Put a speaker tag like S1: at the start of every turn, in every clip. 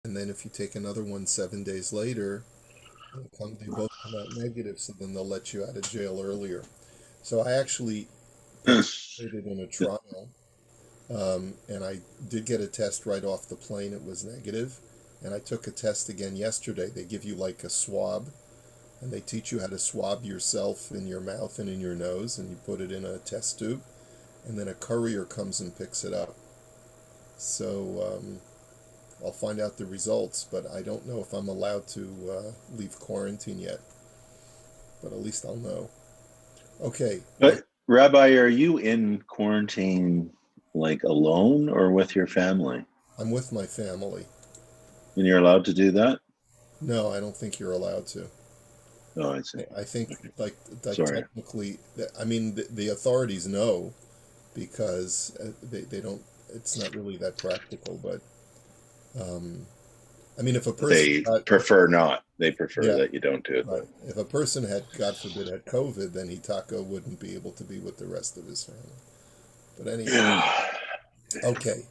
S1: and then if you take another one 7 days later, they both come out negative, so then they'll let you out of jail earlier. So I actually participated in a trial, and I did get a test right off the plane. It was negative, and I took a test again yesterday. They give you like a swab, and they teach you how to swab yourself in your mouth and in your nose, and you put it in a test tube, and then a courier comes and picks it up. So I'll find out the results, but I don't know if I'm allowed to leave quarantine yet. But at least I'll know. Okay,
S2: But Rabbi, are you in quarantine like alone or with your family?
S1: I'm with my family.
S2: And you're allowed to do that?
S1: No, I don't think you're allowed to.
S2: Oh, I see.
S1: I think
S2: Okay.
S1: like
S2: Sorry.
S1: technically, I mean the authorities know because they don't. It's not really that practical, but um, I mean, if a
S2: But
S1: person
S2: they
S1: got,
S2: prefer not. They prefer
S1: yeah,
S2: that you don't do it
S1: right.
S2: then.
S1: If a person had, God forbid, had COVID, then Hitaka wouldn't be able to be with the rest of his family. But anyhow,
S2: Yeah.
S1: okay,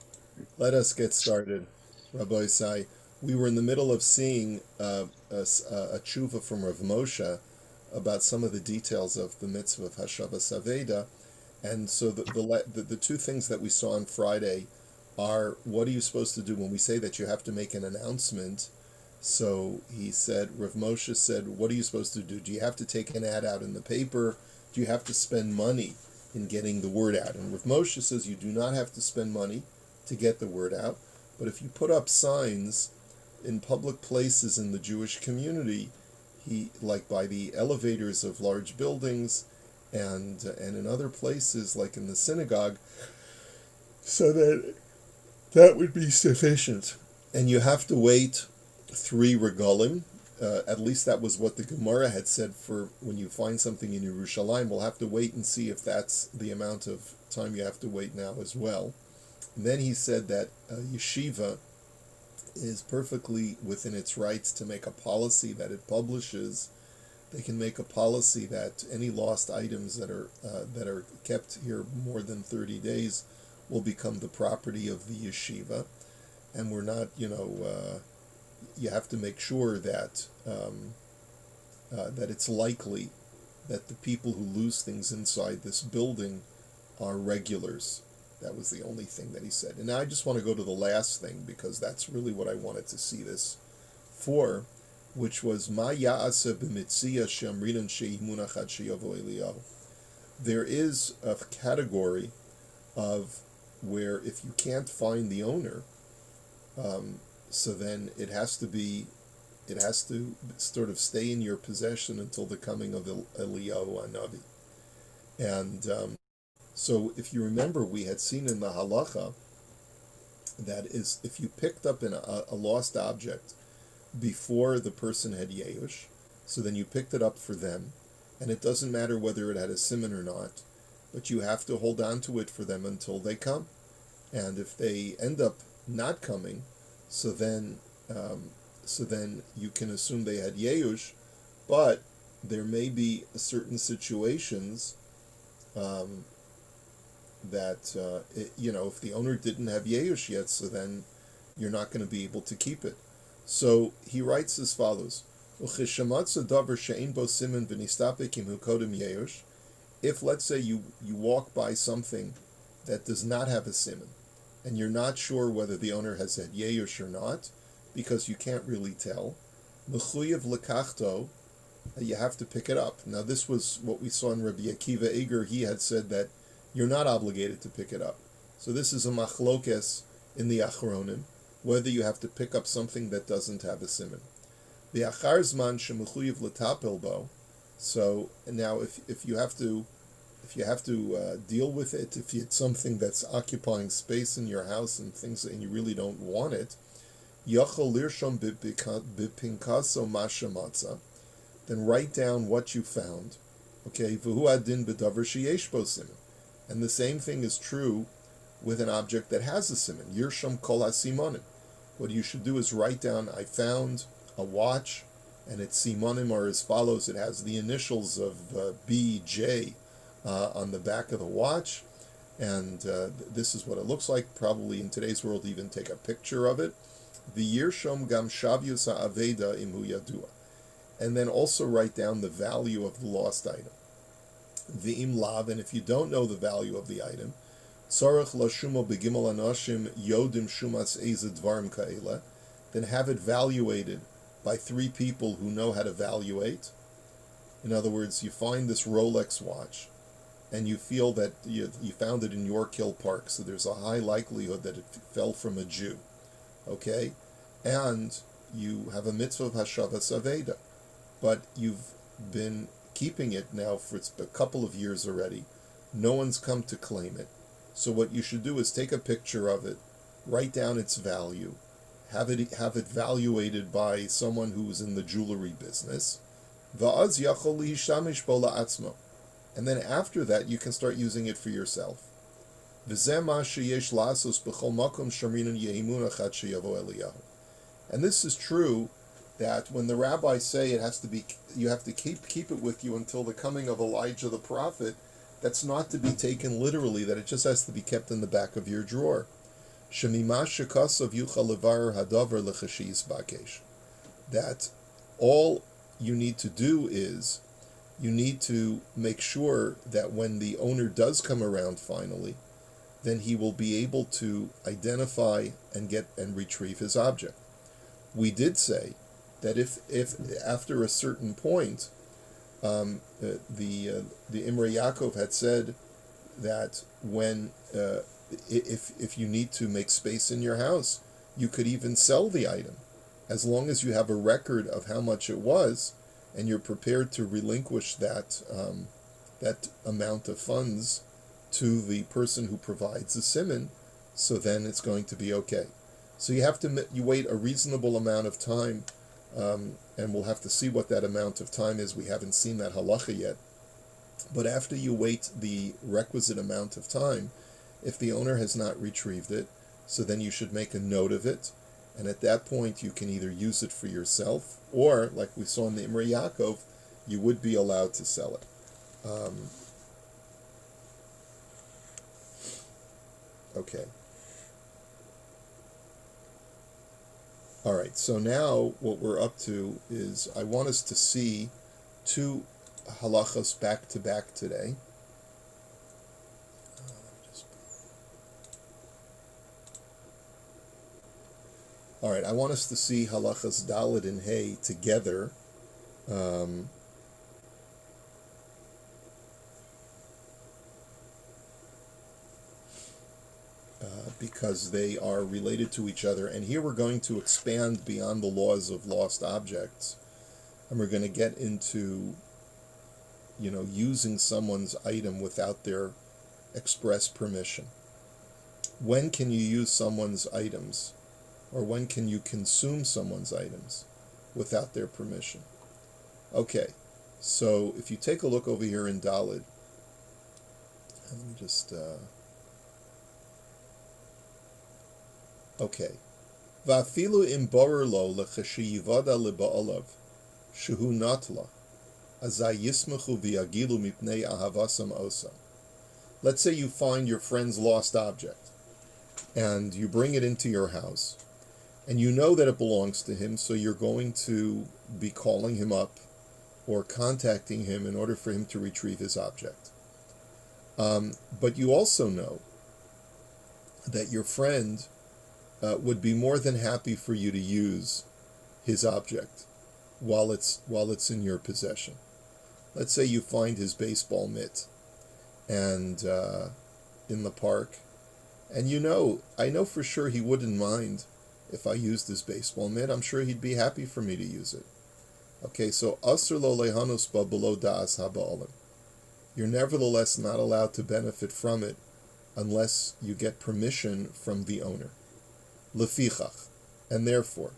S1: let us get started. Rabbi Isai, we were in the middle of seeing a tshuva from Rav Moshe about some of the details of the mitzvah of Hashavas Aveda. And so the two things that we saw on Friday are, what are you supposed to do when we say that you have to make an announcement? So he said, Rav Moshe said, what are you supposed to do? Do you have to take an ad out in the paper? Do you have to spend money in getting the word out? And Rav Moshe says you do not have to spend money to get the word out. But if you put up signs in public places in the Jewish community, like by the elevators of large buildings, and in other places like in the synagogue, so that would be sufficient. And you have to wait 3 regalim. At least that was what the Gemara had said for when you find something in Yerushalayim. We'll have to wait and see if that's the amount of time you have to wait now as well. And then he said that yeshiva is perfectly within its rights to make a policy that it publishes. They can make a policy that any lost items that are kept here more than 30 days will become the property of the yeshiva, and we're not, you have to make sure that it's likely that the people who lose things inside this building are regulars. That was the only thing that he said. And now I just want to go to the last thing because that's really what I wanted to see this for, which was Ma Ya'asa b'mitzia she'amrinan she'imunach ad she'yavo Eliyahu. There is a category of where if you can't find the owner, so then it has to sort of stay in your possession until the coming of Eliyahu Hanavi. And so if you remember, we had seen in the halacha that is, if you picked up a lost object before the person had Yeush, so then you picked it up for them, and it doesn't matter whether it had a simon or not, but you have to hold on to it for them until they come. And if they end up not coming, so then so then you can assume they had Yeush, but there may be certain situations um, that if the owner didn't have Yeush yet, so then you're not going to be able to keep it. So he writes as follows: if let's say you walk by something that does not have a simon, and you're not sure whether the owner has had Yeush or not, because you can't really tell, mechuyev lekachto, you have to pick it up. Now this was what we saw in Rabbi Akiva Eger. He had said that you're not obligated to pick it up. So this is a machlokes in the Achronim, whether you have to pick up something that doesn't have a simon. The achar zman shemechuyev letapel bo. So now, if you have to deal with it, if it's something that's occupying space in your house and things, and you really don't want it, yachol lirshom bipinkaso mashamatza, then write down what you found. Okay, v'hu adin b'davar sheyesh bo simon. And the same thing is true with an object that has a simon. Yirsham kol hasimonim. What you should do is write down, I found a watch, and its simonim are as follows. It has the initials of BJ on the back of the watch, and this is what it looks like. Probably in today's world, even take a picture of it. the Yirshom Gam Shavyus Aveda Imu Yadua. And then also write down the value of the lost item. V'im lav, and if you don't know the value of the item, tzarech lashumo begimel anashim yodim shumas eze dvarim ka'ela, then have it valuated by 3 people who know how to valuate. In other words, you find this Rolex watch, and you feel that you found it in York Hill Park, so there's a high likelihood that it fell from a Jew, okay? And you have a mitzvah of Hashavas Aveda, but you've been keeping it now for a couple of years already. No one's come to claim it. So what you should do is take a picture of it, write down its value, have it valuated by someone who's in the jewelry business, and then after that you can start using it for yourself. And this is true, that when the rabbis say it has to be, you have to keep it with you until the coming of Elijah the prophet, that's not to be taken literally, that it just has to be kept in the back of your drawer. That all you need to do is, you need to make sure that when the owner does come around finally, then he will be able to identify and retrieve his object. We did say that if after a certain point, the Imrei Yaakov had said that when if you need to make space in your house, you could even sell the item, as long as you have a record of how much it was, and you're prepared to relinquish that amount of funds to the person who provides the siman. So then it's going to be okay. So you wait a reasonable amount of time, and we'll have to see what that amount of time is. We haven't seen that halacha yet. But after you wait the requisite amount of time, if the owner has not retrieved it, so then you should make a note of it, and at that point you can either use it for yourself, or, like we saw in the Imrei Yaakov, you would be allowed to sell it. Okay. All right, so now what we're up to is, I want us to see 2 halachas back to back today. All right, I want us to see halachas Daled and Hey together. Because they are related to each other. And here we're going to expand beyond the laws of lost objects. And we're going to get into, using someone's item without their express permission. When can you use someone's items? Or when can you consume someone's items without their permission? Okay, so if you take a look over here in Daled, let me just... Okay. Va'afilu im borer lo lechashiyivada liba'olav shehu natla azay yismachu v'yagilu mipnei ahavasam osam. Let's say you find your friend's lost object, and you bring it into your house, and you know that it belongs to him, so you're going to be calling him up or contacting him in order for him to retrieve his object. But you also know that your friend would be more than happy for you to use his object while it's in your possession. Let's say you find his baseball mitt and in the park, and I know for sure he wouldn't mind if I used his baseball mitt. I'm sure he'd be happy for me to use it. Okay, so asur lo lehanus ba below da'as haba'olim. You're nevertheless not allowed to benefit from it unless you get permission from the owner. Lefichach, and therefore,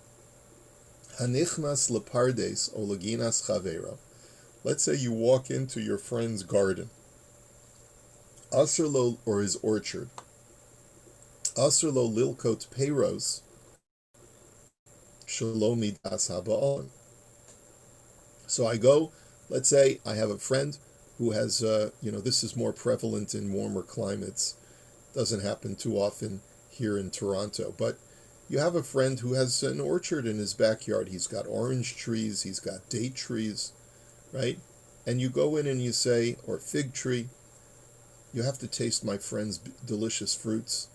S1: hanichnas lepardes o leginas chavero. Let's say you walk into your friend's garden, asur lo, or his orchard, asur lo lilkot peiros shalomi das haba'olim. So I go, let's say I have a friend who has, this is more prevalent in warmer climates. Doesn't happen too often here in Toronto, but You have a friend who has an orchard in his backyard. He's got orange trees, he's got date trees, right? And you go in and you say, or fig tree, you have to taste my friend's delicious fruits.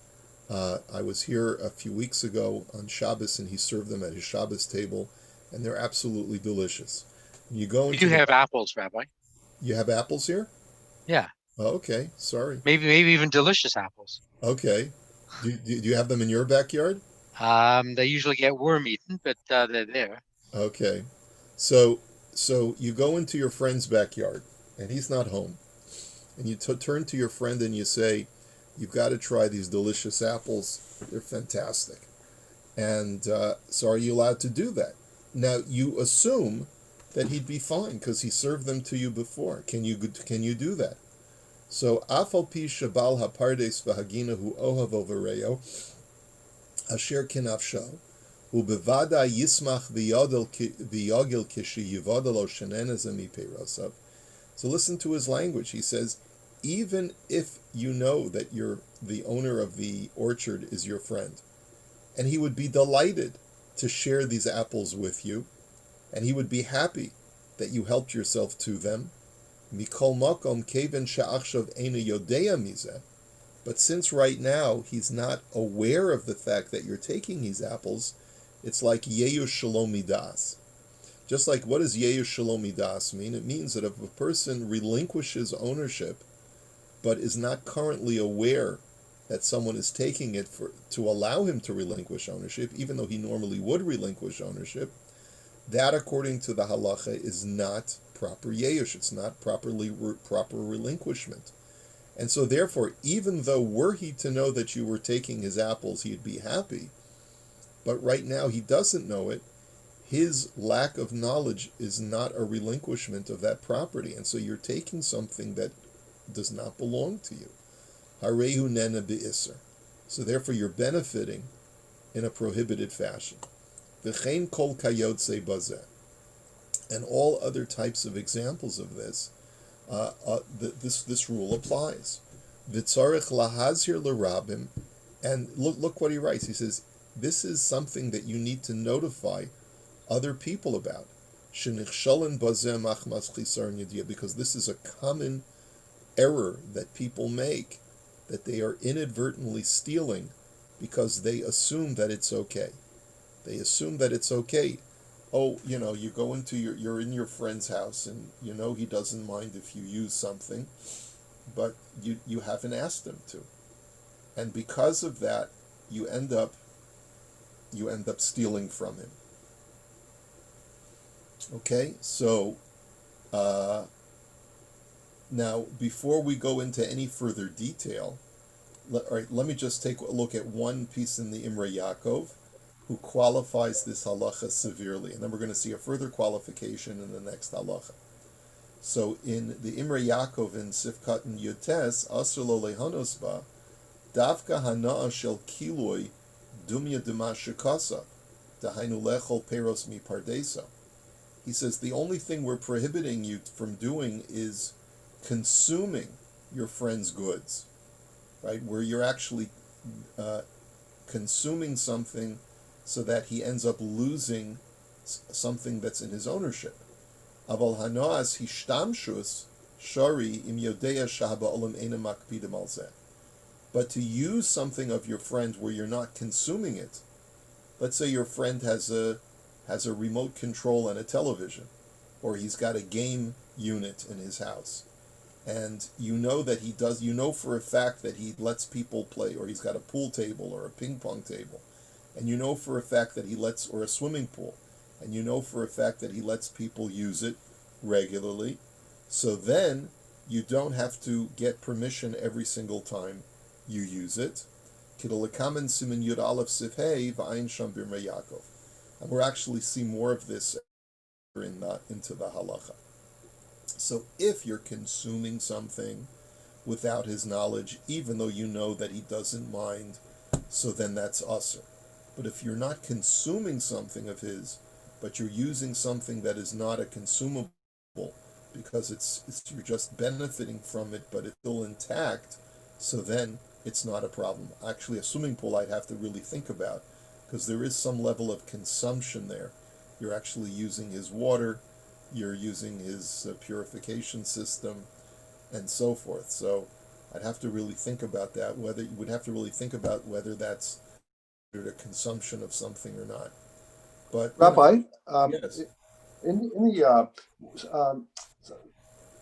S1: I was here a few weeks ago on Shabbos, and he served them at his Shabbos table, and they're absolutely delicious. And you go
S3: We
S1: into
S3: do
S1: the.
S3: have apples, Rabbi.
S1: You have apples here?
S3: Yeah,
S1: Oh, okay, sorry.
S3: maybe even delicious apples.
S1: Okay. Do you have them in your backyard?
S3: They usually get worm eaten, but they're there.
S1: Okay. So so you go into your friend's backyard, and he's not home, and you turn to your friend and you say, "You've got to try these delicious apples. They're fantastic." And so, are you allowed to do that? Now, you assume that he'd be fine because he served them to you before. Can you do that? So, afal pi shabal hapardes v'hagina hu ohav overeo asher kinafsho ubevada yismach v'yogil kishi yivodalo shenenezem iperosav. So listen to his language. He says, even if you know that the owner of the orchard is your friend, and he would be delighted to share these apples with you, and he would be happy that you helped yourself to them. Mikol makom keven she'achshav einu yodea mizeh. But since right now he's not aware of the fact that you're taking these apples, it's like yeyu shalom midas. Just like, what does yeyu shalom midas mean? It means that if a person relinquishes ownership, but is not currently aware that someone is taking it to allow him to relinquish ownership, even though he normally would relinquish ownership, that, according to the halacha, is not proper yeyush. It's not proper relinquishment. And so, therefore, even though were he to know that you were taking his apples, he'd be happy. But right now he doesn't know it. His lack of knowledge is not a relinquishment of that property. And so you're taking something that does not belong to you. Harehu nena be'isr. So therefore you're benefiting in a prohibited fashion. V'chein kol kayotze bazeh. And all other types of examples of this, this rule applies. V'tzarech lahazir l'rabim. And look what he writes. He says, this is something that you need to notify other people about. Shenichshalin bazeh machmas chisar yediyah. Because this is a common error that people make, that they are inadvertently stealing because they assume that it's okay. They assume that it's okay. Oh, you go into you're in your friend's house, and he doesn't mind if you use something, but you haven't asked him to. And because of that, you end up stealing from him. Okay, so now, before we go into any further detail, let me just take a look at one piece in the Imrei Yaakov, who qualifies this halacha severely, and then we're going to see a further qualification in the next halacha. So, in the Imrei Yaakov in Sifkat and Yotes, Asr lo lehanos ba, Davka hana'a shel kiloi dumya demashikasa, dahainu lechol peros mi pardesa. He says the only thing we're prohibiting you from doing is consuming your friend's goods, right? Where you're actually consuming something so that he ends up losing something that's in his ownership. Aval hanoas hishtamshus shari im yodeya shahaba olam ena makpidim al zeh. But to use something of your friend where you're not consuming it, let's say your friend has a remote control and a television, or he's got a game unit in his house, and you know for a fact that he lets people play, or he's got a pool table or a ping pong table, and you know for a fact that or a swimming pool, and you know for a fact that he lets people use it regularly, so then you don't have to get permission every single time you use it. Kidolakamen simin yud aleph sifhei v'ayin sham b'Imrei Yaakov. And we'll actually see more of this into the halacha. So if you're consuming something without his knowledge, even though you know that he doesn't mind, so then that's usr. But if you're not consuming something of his, but you're using something that is not a consumable, because you're just benefiting from it, but it's still intact, so then it's not a problem. Actually, a swimming pool I'd have to really think about, because there is some level of consumption there. You're actually using his water, you're using his purification system, and so forth. So I'd have to really think about that. Whether you would have to really think about whether that's a consumption of something or not. But
S4: Rabbi,
S1: yes,
S4: in the um,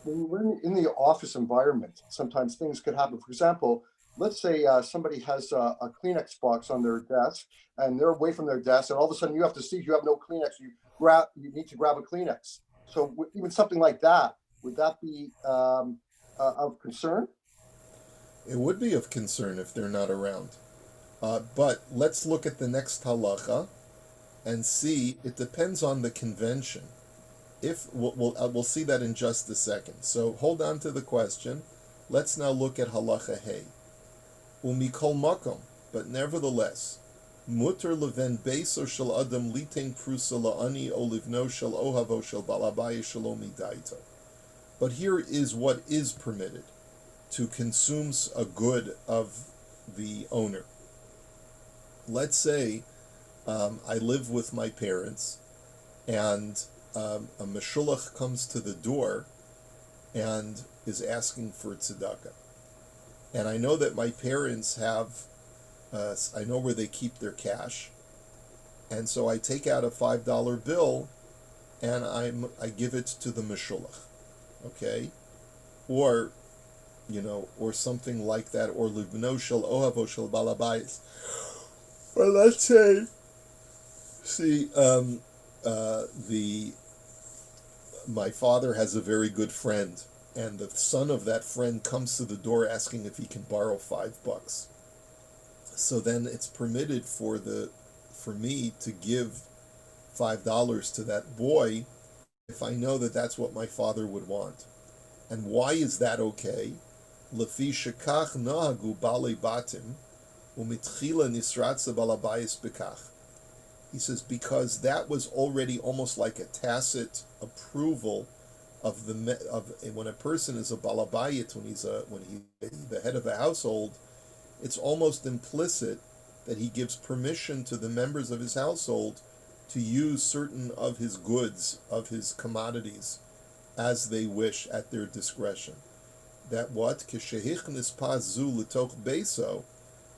S4: when we're in the office environment, sometimes things could happen. For example, let's say somebody has a Kleenex box on their desk, and they're away from their desk, and all of a sudden you have to see if you have no Kleenex. You need to grab a Kleenex. So even something like that, would that be of concern?
S1: it would be of concern if they're not around. But let's look at the next halacha and see. It depends on the convention. If we'll see that in just a second. So hold on to the question. Let's now look at halacha hey. Umikol makom, but nevertheless, muter leven beiso shel adam litain prusa la'ani o livno shel ohavo shel balabaya shelo midaito. But here is what is permitted: to consume a good of the owner. Let's say I live with my parents, and a meshulach comes to the door and is asking for tzedakah. And I know that my parents have, I know where they keep their cash. And so I take out a $5 bill and I give it to the meshulach. Okay? Or, or something like that. Or livno shel ohavo shel balabayis. Or let's say, my father has a very good friend, and the son of that friend comes to the door asking if he can borrow $5. So then it's permitted for me to give $5 to that boy if I know that that's what my father would want. And why is that okay? Lefi shekach nahagu balei batim umitchila nisratza balabayis bekach. He says, because that was already almost like a tacit approval of when a person is a balabayit, when he's the head of a household, it's almost implicit that he gives permission to the members of his household to use certain of his goods, of his commodities, as they wish at their discretion. That what kishehichnis pazu letoch beso,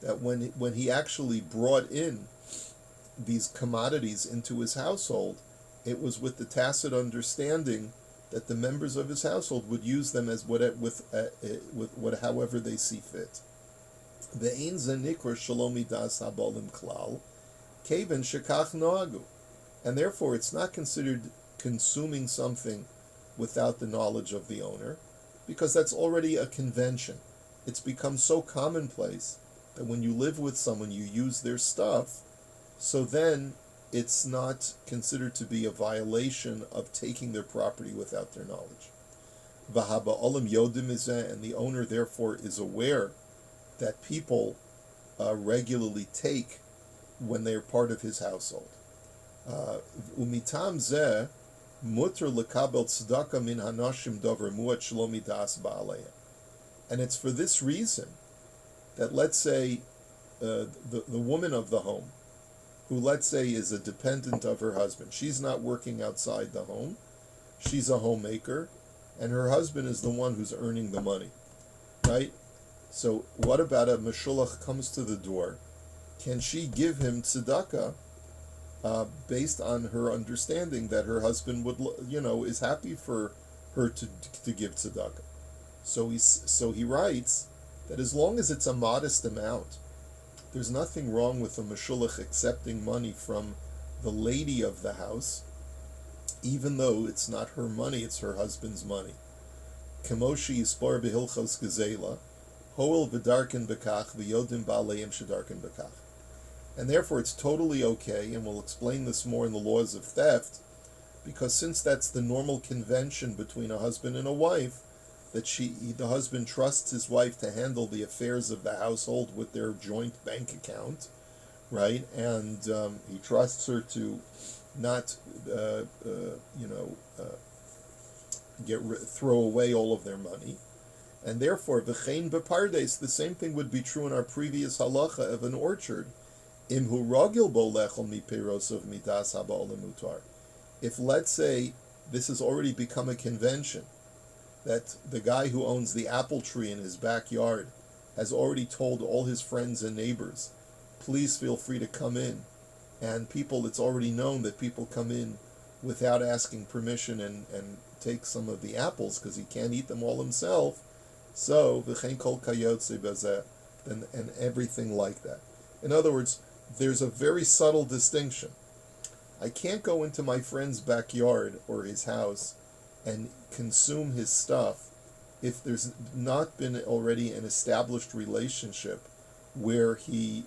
S1: that when he actually brought in these commodities into his household, it was with the tacit understanding that the members of his household would use them as however they see fit. Ve'ein zanikor shalomi das habolim klal, kaven shekach noagu, and therefore it's not considered consuming something without the knowledge of the owner, because that's already a convention. It's become so commonplace that when you live with someone, you use their stuff. So then it's not considered to be a violation of taking their property without their knowledge. V'haba olam yodim izeh, and the owner therefore is aware that people regularly take when they are part of his household. Umitam zeh muter lekabel tzedakah min hanashim dover muat shelo midas ba'aleim. And it's for this reason that, let's say, the woman of the home, who, let's say, is a dependent of her husband. She's not working outside the home. She's a homemaker, and her husband is the one who's earning the money, right? So what about a meshulach comes to the door? Can she give him tzedakah based on her understanding that her husband would, is happy for her to give tzedakah? So he writes that as long as it's a modest amount, there's nothing wrong with a meshulach accepting money from the lady of the house, even though it's not her money, it's her husband's money. Kemoshi yispor behilchos gezela, hoel v'darken bekach v'yodim ba'aleim shedarken bekach. And therefore it's totally okay, and we'll explain this more in the laws of theft, because since that's the normal convention between a husband and a wife, that the husband trusts his wife to handle the affairs of the household with their joint bank account, right? And he trusts her to not, throw away all of their money. And therefore, v'chein bepardes, the same thing would be true in our previous halacha of an orchard. Imhu rogil bo lechol mi perosov midas haba mutar. If, let's say, this has already become a convention, that the guy who owns the apple tree in his backyard has already told all his friends and neighbors, please feel free to come in. And people, it's already known that people come in without asking permission and take some of the apples because he can't eat them all himself. So, v'chein kol kayotze bezeh, and everything like that. In other words, there's a very subtle distinction. I can't go into my friend's backyard or his house and consume his stuff if there's not been already an established relationship where he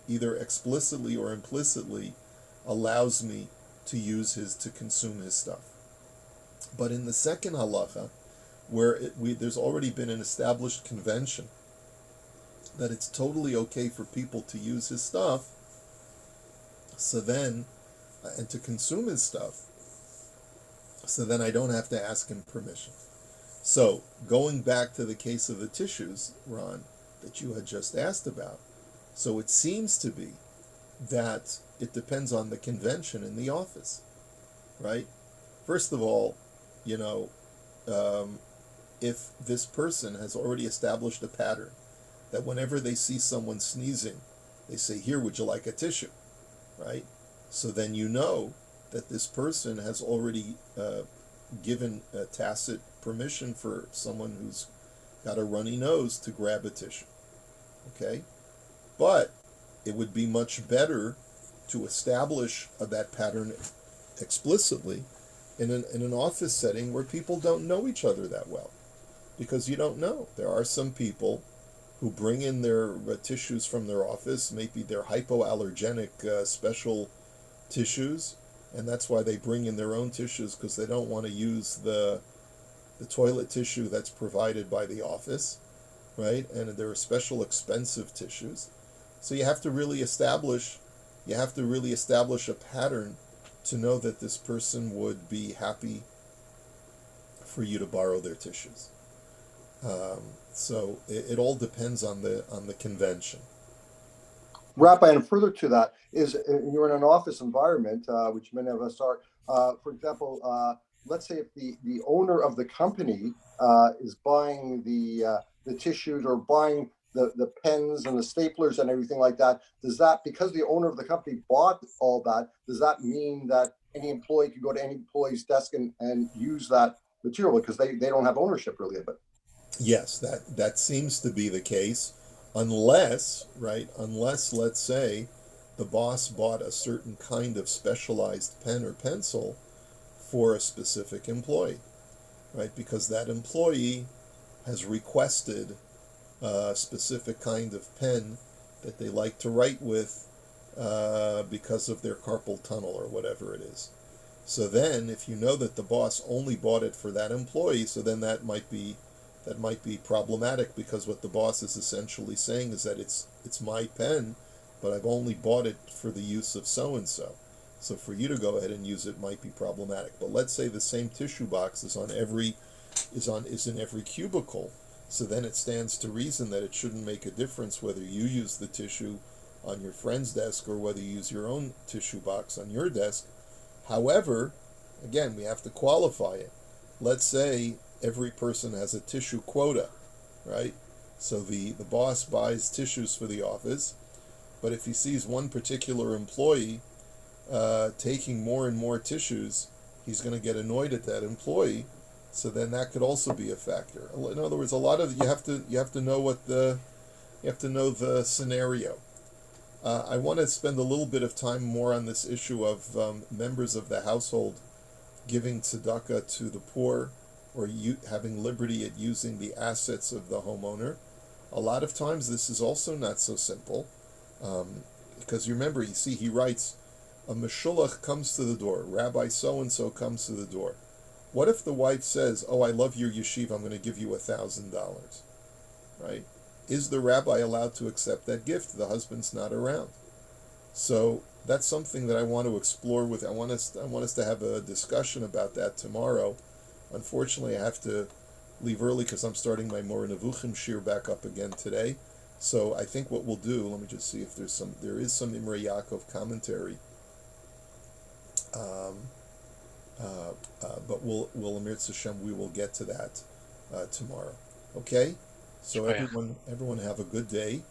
S1: either explicitly or implicitly allows me to consume his stuff. But in the second halacha, where there's already been an established convention that it's totally okay for people to use his stuff, so then, and to consume his stuff, so then I don't have to ask him permission. So, going back to the case of the tissues, Ron, that you had just asked about, so it seems to be that it depends on the convention in the office, right? First of all, if this person has already established a pattern that whenever they see someone sneezing, they say, here, would you like a tissue, right? So then you know that this person has already given tacit permission for someone who's got a runny nose to grab a tissue, okay? But it would be much better to establish that pattern explicitly in an office setting where people don't know each other that well, because you don't know. There are some people who bring in their tissues from their office, maybe they're hypoallergenic special tissues, and that's why they bring in their own tissues, because they don't want to use the toilet tissue that's provided by the office, right? And there are special expensive tissues. So you have to really establish a pattern to know that this person would be happy for you to borrow their tissues. So it all depends on the convention.
S4: Rabbi, and further to that is you're in an office environment, which many of us are. For example, let's say if the owner of the company is buying the tissues or buying the pens and the staplers and everything like that, does that, because the owner of the company bought all that, does that mean that any employee can go to any employee's desk and use that material because they don't have ownership really of it?
S1: Yes, that seems to be the case, unless, let's say the boss bought a certain kind of specialized pen or pencil for a specific employee, right? Because that employee has requested a specific kind of pen that they like to write with because of their carpal tunnel or whatever it is. So then, if you know that the boss only bought it for that employee, so then that might be problematic, because what the boss is essentially saying is that it's my pen, but I've only bought it for the use of so and so. So for you to go ahead and use it might be problematic. But let's say the same tissue box is in every cubicle, so then it stands to reason that it shouldn't make a difference whether you use the tissue on your friend's desk or whether you use your own tissue box on your desk. However, again, we have to qualify it. Let's say every person has a tissue quota, right? So the boss buys tissues for the office, but if he sees one particular employee taking more and more tissues, he's going to get annoyed at that employee. So then that could also be a factor. In other words, you have to know the scenario. I want to spend a little bit of time more on this issue of members of the household giving tzedakah to the poor, or having liberty at using the assets of the homeowner. A lot of times this is also not so simple, because you remember, he writes, a meshulach comes to the door, Rabbi so-and-so comes to the door. What if the wife says, oh, I love your yeshiva, I'm going to give you $1,000, right? Is the rabbi allowed to accept that gift? The husband's not around. So that's something that I want to explore I want us to have a discussion about that tomorrow. Unfortunately, I have to leave early because I'm starting my Mor Nevuchim shir back up again today. So I think what we'll do, let me just see if there is some Imrei Yaakov commentary. Um, but we'll Amir Hashem, we will get to that tomorrow. Okay? So
S3: Oh, yeah.
S1: everyone have a good day.